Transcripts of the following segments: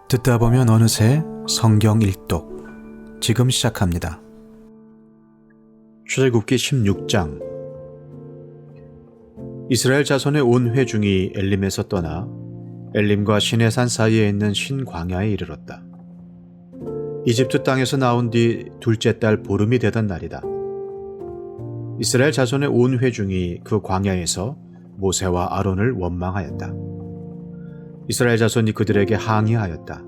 듣다 보면 어느새 성경 일독 지금 시작합니다. 출애굽기 16장. 이스라엘 자손의 온 회중이 엘림에서 떠나 엘림과 시내산 사이에 있는 신광야에 이르렀다. 이집트 땅에서 나온 뒤 둘째 달 보름이 되던 날이다. 이스라엘 자손의 온 회중이 그 광야에서 모세와 아론을 원망하였다. 이스라엘 자손이 그들에게 항의하였다.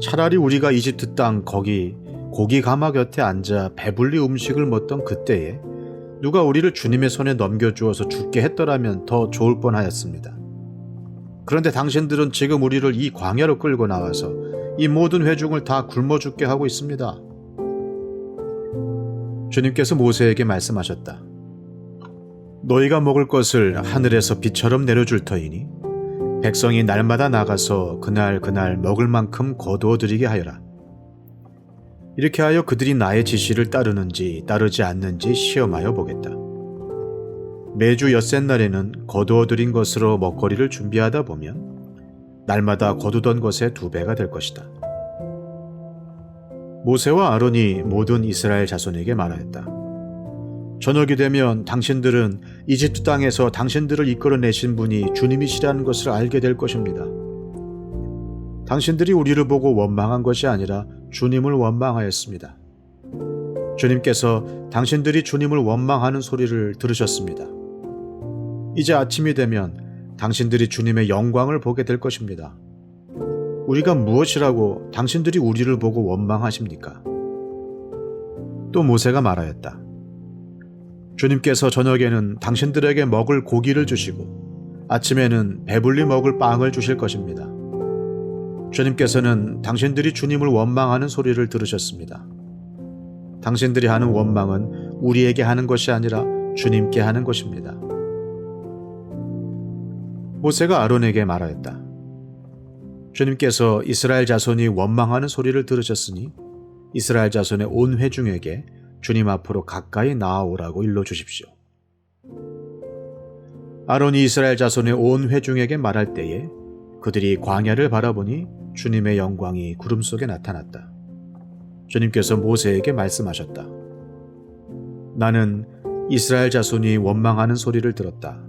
차라리 우리가 이집트 땅 거기 고기 가마 곁에 앉아 배불리 음식을 먹던 그때에 누가 우리를 주님의 손에 넘겨주어서 죽게 했더라면 더 좋을 뻔하였습니다. 그런데 당신들은 지금 우리를 이 광야로 끌고 나와서 이 모든 회중을 다 굶어 죽게 하고 있습니다. 주님께서 모세에게 말씀하셨다. 너희가 먹을 것을 하늘에서 비처럼 내려줄 터이니 백성이 날마다 나가서 그날 먹을 만큼 거두어 드리게 하여라. 이렇게 하여 그들이 나의 지시를 따르는지 따르지 않는지 시험하여 보겠다. 매주 엿새날에는 거두어 드린 것으로 먹거리를 준비하다 보면 날마다 거두던 것의 2배가 될 것이다. 모세와 아론이 모든 이스라엘 자손에게 말하였다. 저녁이 되면 당신들은 이집트 땅에서 당신들을 이끌어내신 분이 주님이시라는 것을 알게 될 것입니다. 당신들이 우리를 보고 원망한 것이 아니라 주님을 원망하였습니다. 주님께서 당신들이 주님을 원망하는 소리를 들으셨습니다. 이제 아침이 되면 당신들이 주님의 영광을 보게 될 것입니다. 우리가 무엇이라고 당신들이 우리를 보고 원망하십니까? 또 모세가 말하였다. 주님께서 저녁에는 당신들에게 먹을 고기를 주시고 아침에는 배불리 먹을 빵을 주실 것입니다. 주님께서는 당신들이 주님을 원망하는 소리를 들으셨습니다. 당신들이 하는 원망은 우리에게 하는 것이 아니라 주님께 하는 것입니다. 모세가 아론에게 말하였다. 주님께서 이스라엘 자손이 원망하는 소리를 들으셨으니 이스라엘 자손의 온 회중에게 주님 앞으로 가까이 나아오라고 일러주십시오. 아론이 이스라엘 자손의 온 회중에게 말할 때에 그들이 광야를 바라보니 주님의 영광이 구름 속에 나타났다. 주님께서 모세에게 말씀하셨다. 나는 이스라엘 자손이 원망하는 소리를 들었다.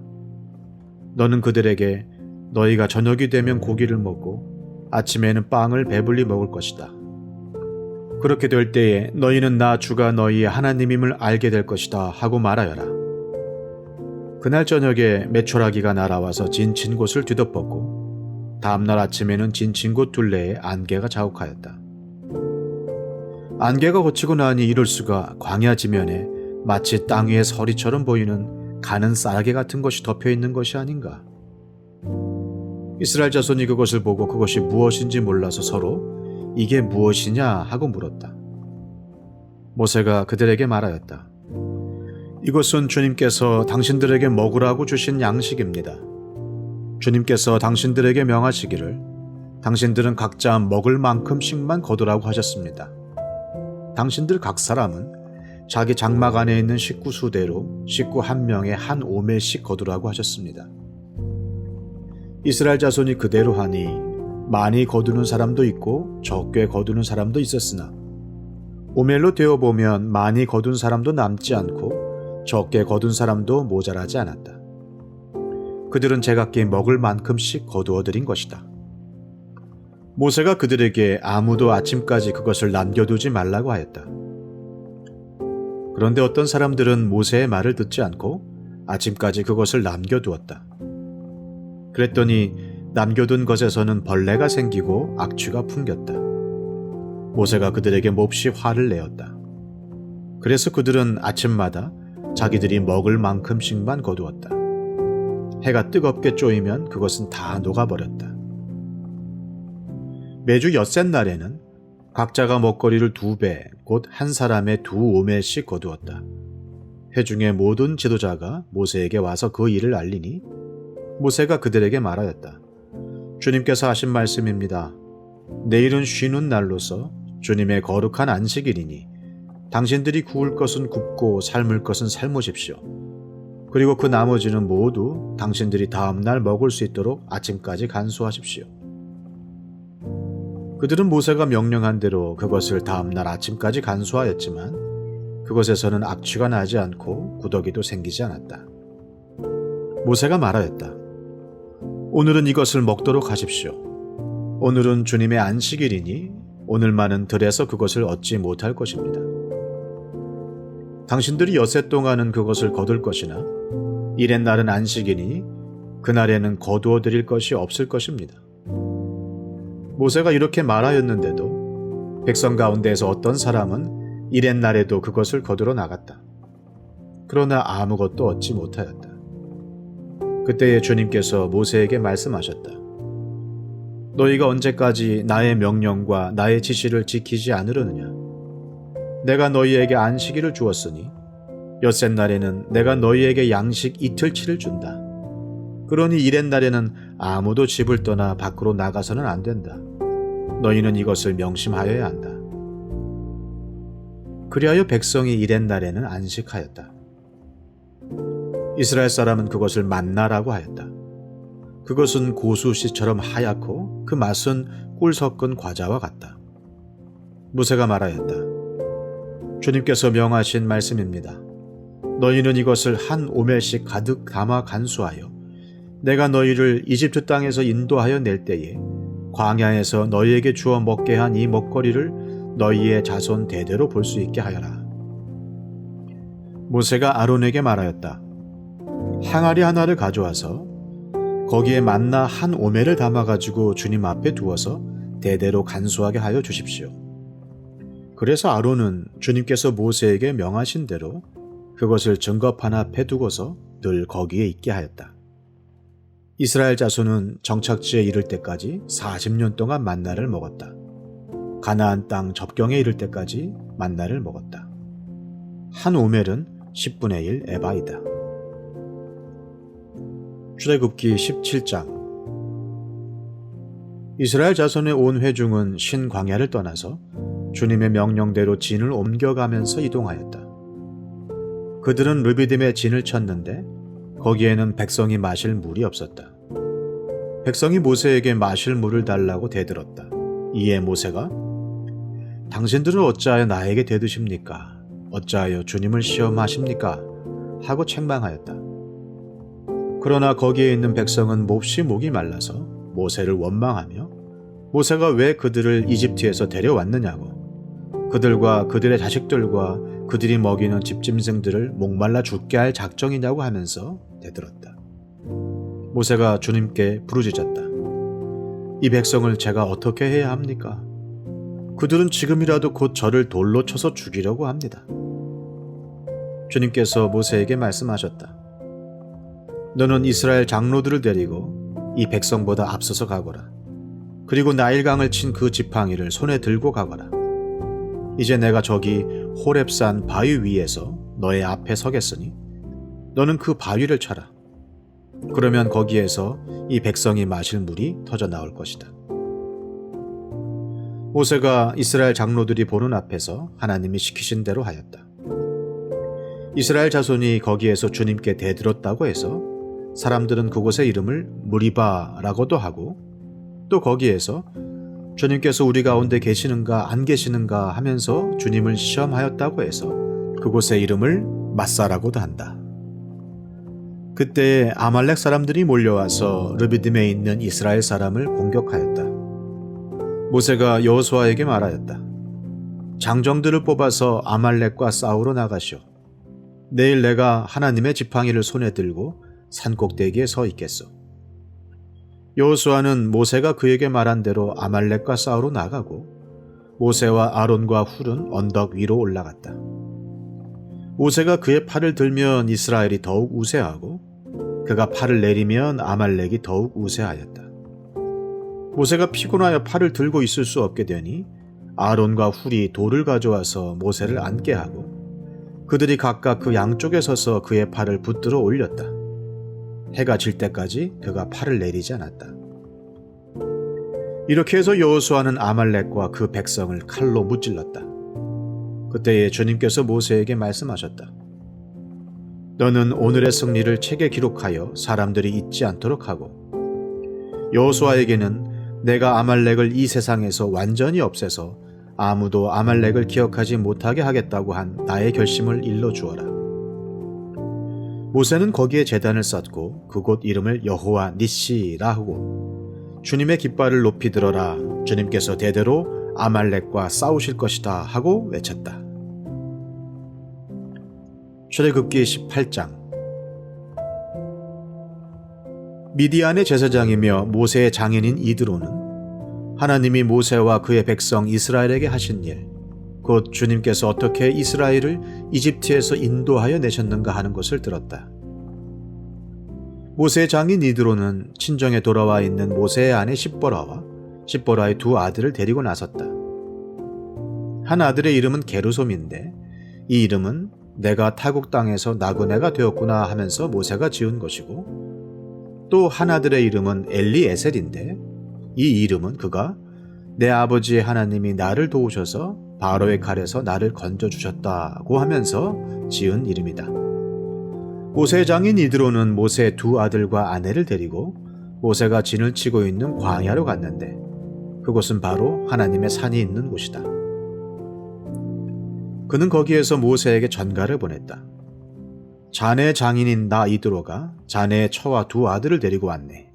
너는 그들에게 너희가 저녁이 되면 고기를 먹고 아침에는 빵을 배불리 먹을 것이다. 그렇게 될 때에 너희는 나 주가 너희의 하나님임을 알게 될 것이다 하고 말하여라. 그날 저녁에 메초라기가 날아와서 진친 곳을 뒤덮었고 다음날 아침에는 진친 곳 둘레에 안개가 자욱하였다. 안개가 걷히고 나니 이럴 수가 광야 지면에 마치 땅 위의 서리처럼 보이는 가는 쌀개 같은 것이 덮여있는 것이 아닌가. 이스라엘 자손이 그것을 보고 그것이 무엇인지 몰라서 서로 이게 무엇이냐 하고 물었다. 모세가 그들에게 말하였다. 이것은 주님께서 당신들에게 먹으라고 주신 양식입니다. 주님께서 당신들에게 명하시기를 당신들은 각자 먹을 만큼씩만 거두라고 하셨습니다. 당신들 각 사람은 자기 장막 안에 있는 식구 수대로 식구 한 명에 한 오멜씩 거두라고 하셨습니다. 이스라엘 자손이 그대로 하니 많이 거두는 사람도 있고 적게 거두는 사람도 있었으나 오멜로 되어보면 많이 거둔 사람도 남지 않고 적게 거둔 사람도 모자라지 않았다. 그들은 제각기 먹을 만큼씩 거두어 드린 것이다. 모세가 그들에게 아무도 아침까지 그것을 남겨두지 말라고 하였다. 그런데 어떤 사람들은 모세의 말을 듣지 않고 아침까지 그것을 남겨두었다. 그랬더니 남겨둔 것에서는 벌레가 생기고 악취가 풍겼다. 모세가 그들에게 몹시 화를 내었다. 그래서 그들은 아침마다 자기들이 먹을 만큼씩만 거두었다. 해가 뜨겁게 쪼이면 그것은 다 녹아버렸다. 매주 엿새날에는 각자가 먹거리를 2배, 곧 한 사람의 2오멜씩 거두었다. 회중의 모든 지도자가 모세에게 와서 그 일을 알리니 모세가 그들에게 말하였다. 주님께서 하신 말씀입니다. 내일은 쉬는 날로서 주님의 거룩한 안식일이니 당신들이 구울 것은 굽고 삶을 것은 삶으십시오. 그리고 그 나머지는 모두 당신들이 다음 날 먹을 수 있도록 아침까지 간수하십시오. 그들은 모세가 명령한 대로 그것을 다음날 아침까지 간수하였지만 그것에서는 악취가 나지 않고 구더기도 생기지 않았다. 모세가 말하였다. 오늘은 이것을 먹도록 하십시오. 오늘은 주님의 안식일이니 오늘만은 들에서 그것을 얻지 못할 것입니다. 당신들이 엿새 동안은 그것을 거둘 것이나 이렛 날은 안식이니 그날에는 거두어 드릴 것이 없을 것입니다. 모세가 이렇게 말하였는데도 백성 가운데에서 어떤 사람은 이렛 날에도 그것을 거두러 나갔다. 그러나 아무것도 얻지 못하였다. 그때에 주님께서 모세에게 말씀하셨다. 너희가 언제까지 나의 명령과 나의 지시를 지키지 않으려느냐? 내가 너희에게 안식일을 주었으니 엿새 날에는 내가 너희에게 양식 이틀치를 준다. 그러니 이렛 날에는 아무도 집을 떠나 밖으로 나가서는 안 된다. 너희는 이것을 명심하여야 한다. 그리하여 백성이 이렛 날에는 안식하였다. 이스라엘 사람은 그것을 만나라고 하였다. 그것은 고수씨처럼 하얗고 그 맛은 꿀 섞은 과자와 같다. 모세가 말하였다. 주님께서 명하신 말씀입니다. 너희는 이것을 한 오멜씩 가득 담아 간수하여 내가 너희를 이집트 땅에서 인도하여 낼 때에 광야에서 너희에게 주어 먹게 한 이 먹거리를 너희의 자손 대대로 볼 수 있게 하여라. 모세가 아론에게 말하였다. 항아리 하나를 가져와서 거기에 만나 한 오멜을 담아가지고 주님 앞에 두어서 대대로 간수하게 하여 주십시오. 그래서 아론은 주님께서 모세에게 명하신 대로 그것을 증거판 앞에 두고서 늘 거기에 있게 하였다. 이스라엘 자손은 정착지에 이를 때까지 40년 동안 만나를 먹었다. 가나안 땅 접경에 이를 때까지 만나를 먹었다. 한 오멜은 10분의 1 에바이다. 출애굽기 17장. 이스라엘 자손의 온 회중은 신광야를 떠나서 주님의 명령대로 진을 옮겨가면서 이동하였다. 그들은 르비딤에 진을 쳤는데 거기에는 백성이 마실 물이 없었다. 백성이 모세에게 마실 물을 달라고 대들었다. 이에 모세가 당신들은 어찌하여 나에게 대드십니까? 어찌하여 주님을 시험하십니까? 하고 책망하였다. 그러나 거기에 있는 백성은 몹시 목이 말라서 모세를 원망하며 모세가 왜 그들을 이집트에서 데려왔느냐고 그들과 그들의 자식들과 그들이 먹이는 집짐승들을 목말라 죽게 할 작정이냐고 하면서 대들었다. 모세가 주님께 부르짖었다. 이 백성을 제가 어떻게 해야 합니까? 그들은 지금이라도 곧 저를 돌로 쳐서 죽이려고 합니다. 주님께서 모세에게 말씀하셨다. 너는 이스라엘 장로들을 데리고 이 백성보다 앞서서 가거라. 그리고 나일강을 친 그 지팡이를 손에 들고 가거라. 이제 내가 저기 호렙산 바위 위에서 너의 앞에 서겠으니 너는 그 바위를 쳐라. 그러면 거기에서 이 백성이 마실 물이 터져 나올 것이다. 모세가 이스라엘 장로들이 보는 앞에서 하나님이 시키신 대로 하였다. 이스라엘 자손이 거기에서 주님께 대들었다고 해서 사람들은 그곳의 이름을 무리바라고도 하고 또 거기에서 주님께서 우리 가운데 계시는가 안 계시는가 하면서 주님을 시험하였다고 해서 그곳의 이름을 마사라고도 한다. 그때 아말렉 사람들이 몰려와서 르비딤에 있는 이스라엘 사람을 공격하였다. 모세가 여호수아에게 말하였다. 장정들을 뽑아서 아말렉과 싸우러 나가시오. 내일 내가 하나님의 지팡이를 손에 들고 산꼭대기에 서 있겠소. 여호수아는 모세가 그에게 말한 대로 아말렉과 싸우러 나가고 모세와 아론과 훌은 언덕 위로 올라갔다. 모세가 그의 팔을 들면 이스라엘이 더욱 우세하고 그가 팔을 내리면 아말렉이 더욱 우세하였다. 모세가 피곤하여 팔을 들고 있을 수 없게 되니 아론과 훌이 돌을 가져와서 모세를 앉게 하고 그들이 각각 그 양쪽에 서서 그의 팔을 붙들어 올렸다. 해가 질 때까지 그가 팔을 내리지 않았다. 이렇게 해서 여호수아는 아말렉과 그 백성을 칼로 무찔렀다. 그때에 주님께서 모세에게 말씀하셨다. 너는 오늘의 승리를 책에 기록하여 사람들이 잊지 않도록 하고 여호수아에게는 내가 아말렉을 이 세상에서 완전히 없애서 아무도 아말렉을 기억하지 못하게 하겠다고 한 나의 결심을 일러주어라. 모세는 거기에 제단을 쌓고 그곳 이름을 여호와 니시라 하고 주님의 깃발을 높이 들어라. 주님께서 대대로 아말렉과 싸우실 것이다 하고 외쳤다. 출애굽기 18장. 미디안의 제사장이며 모세의 장인인 이드로는 하나님이 모세와 그의 백성 이스라엘에게 하신 일, 곧 주님께서 어떻게 이스라엘을 이집트에서 인도하여 내셨는가 하는 것을 들었다. 모세의 장인 이드로는 친정에 돌아와 있는 모세의 아내 십보라와 십보라의 두 아들을 데리고 나섰다. 한 아들의 이름은 게르솜인데 이 이름은 내가 타국 땅에서 나그네가 되었구나 하면서 모세가 지은 것이고, 또 한 아들의 이름은 엘리에셀인데 이 이름은 그가 내 아버지의 하나님이 나를 도우셔서 바로의 칼에서 나를 건져주셨다고 하면서 지은 이름이다. 모세의 장인 이드로는 모세의 두 아들과 아내를 데리고 모세가 진을 치고 있는 광야로 갔는데 그곳은 바로 하나님의 산이 있는 곳이다. 그는 거기에서 모세에게 전가를 보냈다. 자네 장인인 나 이드로가 자네의 처와 두 아들을 데리고 왔네.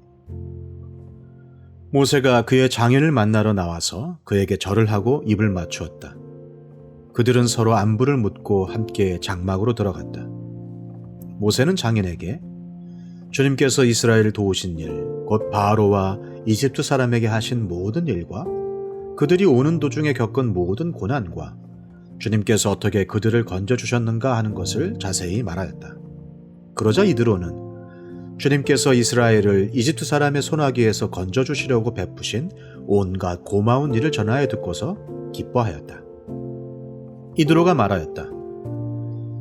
모세가 그의 장인을 만나러 나와서 그에게 절을 하고 입을 맞추었다. 그들은 서로 안부를 묻고 함께 장막으로 들어갔다. 모세는 장인에게 주님께서 이스라엘을 도우신 일, 곧 바로와 이집트 사람에게 하신 모든 일과 그들이 오는 도중에 겪은 모든 고난과 주님께서 어떻게 그들을 건져주셨는가 하는 것을 자세히 말하였다. 그러자 이드로는 주님께서 이스라엘을 이집트 사람의 손아귀에서 건져주시려고 베푸신 온갖 고마운 일을 전하여 듣고서 기뻐하였다. 이드로가 말하였다.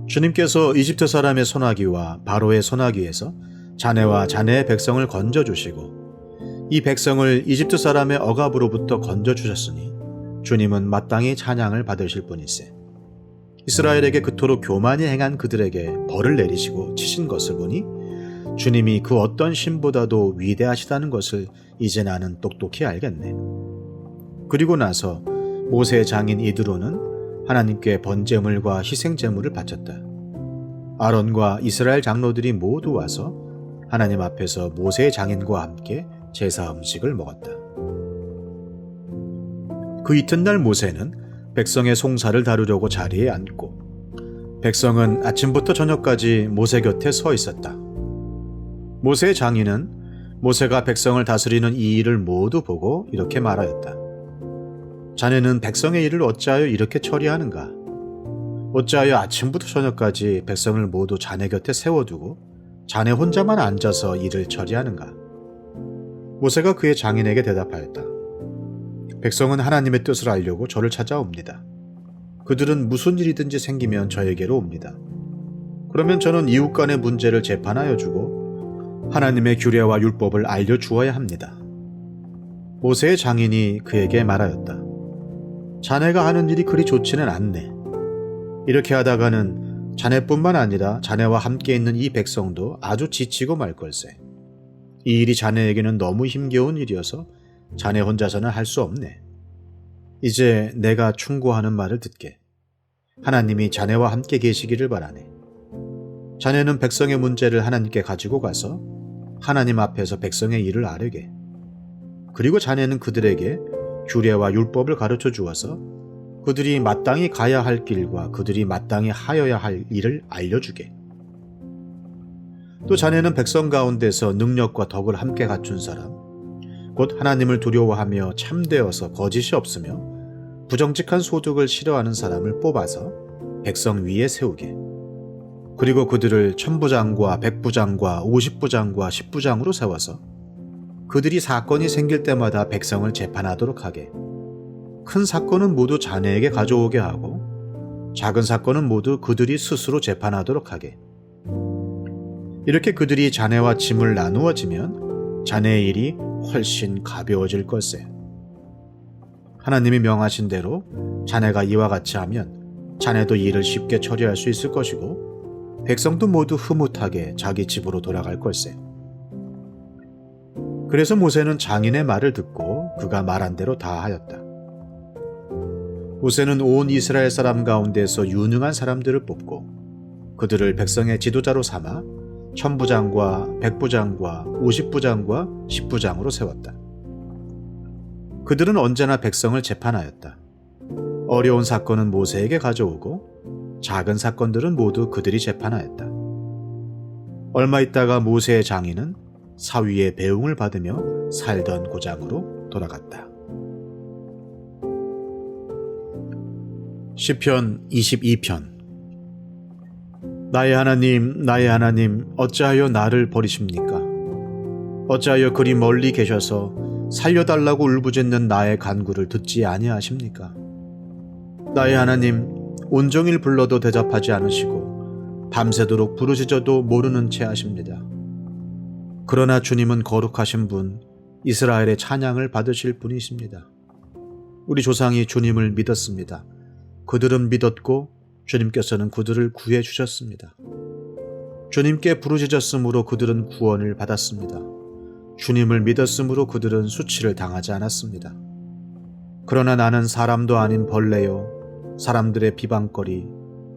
주님께서 이집트 사람의 손아귀와 바로의 손아귀에서 자네와 자네의 백성을 건져주시고 이 백성을 이집트 사람의 억압으로부터 건져주셨으니 주님은 마땅히 찬양을 받으실 분이세. 이스라엘에게 그토록 교만히 행한 그들에게 벌을 내리시고 치신 것을 보니 주님이 그 어떤 신보다도 위대하시다는 것을 이제 나는 똑똑히 알겠네. 그리고 나서 모세의 장인 이드로는 하나님께 번제물과 희생제물을 바쳤다. 아론과 이스라엘 장로들이 모두 와서 하나님 앞에서 모세의 장인과 함께 제사 음식을 먹었다. 그 이튿날 모세는 백성의 송사를 다루려고 자리에 앉고 백성은 아침부터 저녁까지 모세 곁에 서 있었다. 모세의 장인은 모세가 백성을 다스리는 이 일을 모두 보고 이렇게 말하였다. 자네는 백성의 일을 어찌하여 이렇게 처리하는가? 어찌하여 아침부터 저녁까지 백성을 모두 자네 곁에 세워두고 자네 혼자만 앉아서 일을 처리하는가? 모세가 그의 장인에게 대답하였다. 백성은 하나님의 뜻을 알려고 저를 찾아옵니다. 그들은 무슨 일이든지 생기면 저에게로 옵니다. 그러면 저는 이웃 간의 문제를 재판하여 주고 하나님의 규례와 율법을 알려주어야 합니다. 모세의 장인이 그에게 말하였다. 자네가 하는 일이 그리 좋지는 않네. 이렇게 하다가는 자네뿐만 아니라 자네와 함께 있는 이 백성도 아주 지치고 말 걸세. 이 일이 자네에게는 너무 힘겨운 일이어서 자네 혼자서는 할 수 없네. 이제 내가 충고하는 말을 듣게. 하나님이 자네와 함께 계시기를 바라네. 자네는 백성의 문제를 하나님께 가지고 가서 하나님 앞에서 백성의 일을 아뢰게. 그리고 자네는 그들에게 규례와 율법을 가르쳐 주어서 그들이 마땅히 가야 할 길과 그들이 마땅히 하여야 할 일을 알려주게. 또 자네는 백성 가운데서 능력과 덕을 함께 갖춘 사람, 곧 하나님을 두려워하며 참되어서 거짓이 없으며 부정직한 소득을 싫어하는 사람을 뽑아서 백성 위에 세우게. 그리고 그들을 천부장과 백부장과 50부장과 10부장으로 세워서 그들이 사건이 생길 때마다 백성을 재판하도록 하게. 큰 사건은 모두 자네에게 가져오게 하고 작은 사건은 모두 그들이 스스로 재판하도록 하게. 이렇게 그들이 자네와 짐을 나누어지면 자네의 일이 훨씬 가벼워질 걸세. 하나님이 명하신 대로 자네가 이와 같이 하면 자네도 일을 쉽게 처리할 수 있을 것이고 백성도 모두 흐뭇하게 자기 집으로 돌아갈 걸세. 그래서 모세는 장인의 말을 듣고 그가 말한 대로 다 하였다. 모세는 온 이스라엘 사람 가운데서 유능한 사람들을 뽑고 그들을 백성의 지도자로 삼아 천부장과 백부장과 50부장과 10부장으로 세웠다. 그들은 언제나 백성을 재판하였다. 어려운 사건은 모세에게 가져오고 작은 사건들은 모두 그들이 재판하였다. 얼마 있다가 모세의 장인은 사위의 배웅을 받으며 살던 고장으로 돌아갔다. 시편 22편. 나의 하나님, 어찌하여 나를 버리십니까? 어찌하여 그리 멀리 계셔서 살려달라고 울부짖는 나의 간구를 듣지 아니하십니까? 나의 하나님, 온종일 불러도 대답하지 않으시고 밤새도록 부르짖어도 모르는 채 하십니다. 그러나 주님은 거룩하신 분, 이스라엘의 찬양을 받으실 분이십니다. 우리 조상이 주님을 믿었습니다. 그들은 믿었고 주님께서는 그들을 구해 주셨습니다. 주님께 부르짖었으므로 그들은 구원을 받았습니다. 주님을 믿었으므로 그들은 수치를 당하지 않았습니다. 그러나 나는 사람도 아닌 벌레요, 사람들의 비방거리,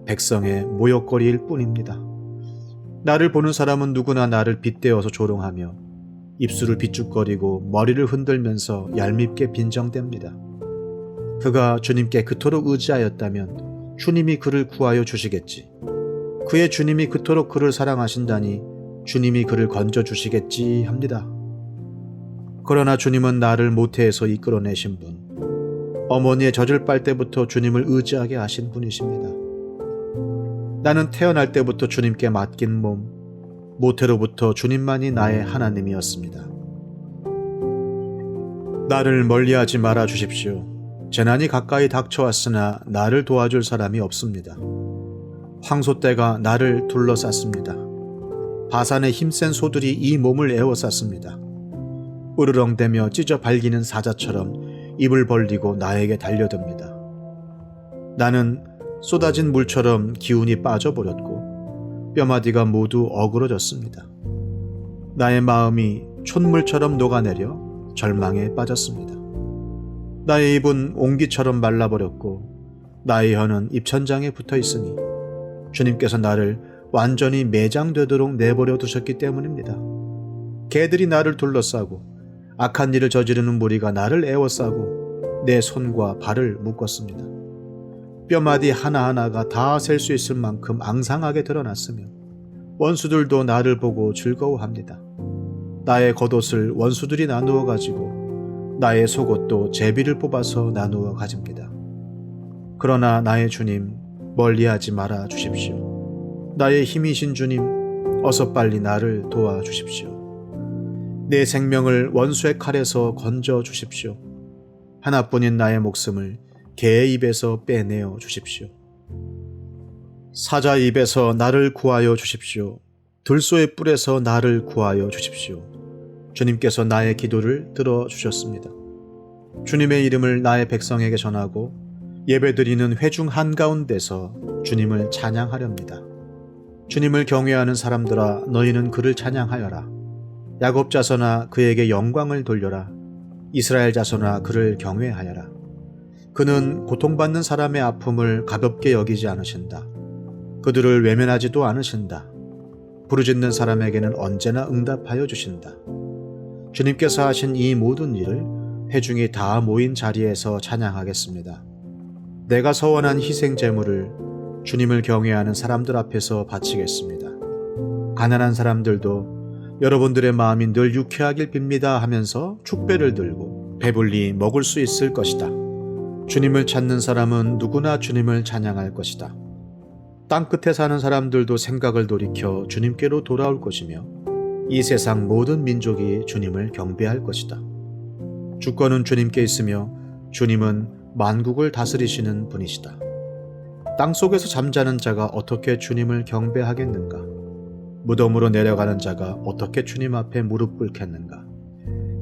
백성의 모욕거리일 뿐입니다. 나를 보는 사람은 누구나 나를 빗대어서 조롱하며 입술을 비죽거리고 머리를 흔들면서 얄밉게 빈정댑니다. 그가 주님께 그토록 의지하였다면 주님이 그를 구하여 주시겠지. 그의 주님이 그토록 그를 사랑하신다니 주님이 그를 건져주시겠지 합니다. 그러나 주님은 나를 모태에서 이끌어내신 분, 어머니의 젖을 빨 때부터 주님을 의지하게 하신 분이십니다. 나는 태어날 때부터 주님께 맡긴 몸, 모태로부터 주님만이 나의 하나님이었습니다. 나를 멀리하지 말아 주십시오. 재난이 가까이 닥쳐왔으나 나를 도와줄 사람이 없습니다. 황소떼가 나를 둘러쌌습니다. 바산의 힘센 소들이 이 몸을 에워쌌습니다. 으르렁대며 찢어 발기는 사자처럼 입을 벌리고 나에게 달려듭니다. 나는 쏟아진 물처럼 기운이 빠져버렸고 뼈마디가 모두 어그러졌습니다. 나의 마음이 촛물처럼 녹아내려 절망에 빠졌습니다. 나의 입은 옹기처럼 말라버렸고 나의 혀는 입천장에 붙어있으니 주님께서 나를 완전히 매장되도록 내버려 두셨기 때문입니다. 개들이 나를 둘러싸고 악한 일을 저지르는 무리가 나를 에워싸고 내 손과 발을 묶었습니다. 뼈마디 하나하나가 다 셀 수 있을 만큼 앙상하게 드러났으며 원수들도 나를 보고 즐거워합니다. 나의 겉옷을 원수들이 나누어 가지고 나의 속옷도 제비를 뽑아서 나누어 가집니다. 그러나 나의 주님, 멀리하지 말아 주십시오. 나의 힘이신 주님, 어서 빨리 나를 도와주십시오. 내 생명을 원수의 칼에서 건져 주십시오. 하나뿐인 나의 목숨을 개의 입에서 빼내어 주십시오. 사자 입에서 나를 구하여 주십시오. 들소의 뿔에서 나를 구하여 주십시오. 주님께서 나의 기도를 들어주셨습니다. 주님의 이름을 나의 백성에게 전하고 예배드리는 회중 한가운데서 주님을 찬양하렵니다. 주님을 경외하는 사람들아, 너희는 그를 찬양하여라. 야곱 자손아, 그에게 영광을 돌려라. 이스라엘 자손아, 그를 경외하여라. 그는 고통받는 사람의 아픔을 가볍게 여기지 않으신다. 그들을 외면하지도 않으신다. 부르짖는 사람에게는 언제나 응답하여 주신다. 주님께서 하신 이 모든 일을 회중이 다 모인 자리에서 찬양하겠습니다. 내가 서원한 희생 제물을 주님을 경외하는 사람들 앞에서 바치겠습니다. 가난한 사람들도 여러분들의 마음이 늘 유쾌하길 빕니다 하면서 축배를 들고 배불리 먹을 수 있을 것이다. 주님을 찾는 사람은 누구나 주님을 찬양할 것이다. 땅끝에 사는 사람들도 생각을 돌이켜 주님께로 돌아올 것이며 이 세상 모든 민족이 주님을 경배할 것이다. 주권은 주님께 있으며 주님은 만국을 다스리시는 분이시다. 땅속에서 잠자는 자가 어떻게 주님을 경배하겠는가? 무덤으로 내려가는 자가 어떻게 주님 앞에 무릎 꿇겠는가?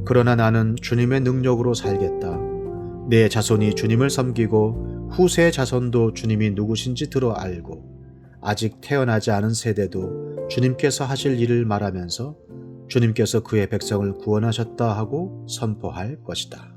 그러나 나는 주님의 능력으로 살겠다. 내 자손이 주님을 섬기고 후세의 자손도 주님이 누구신지 들어 알고 아직 태어나지 않은 세대도 주님께서 하실 일을 말하면서 주님께서 그의 백성을 구원하셨다 하고 선포할 것이다.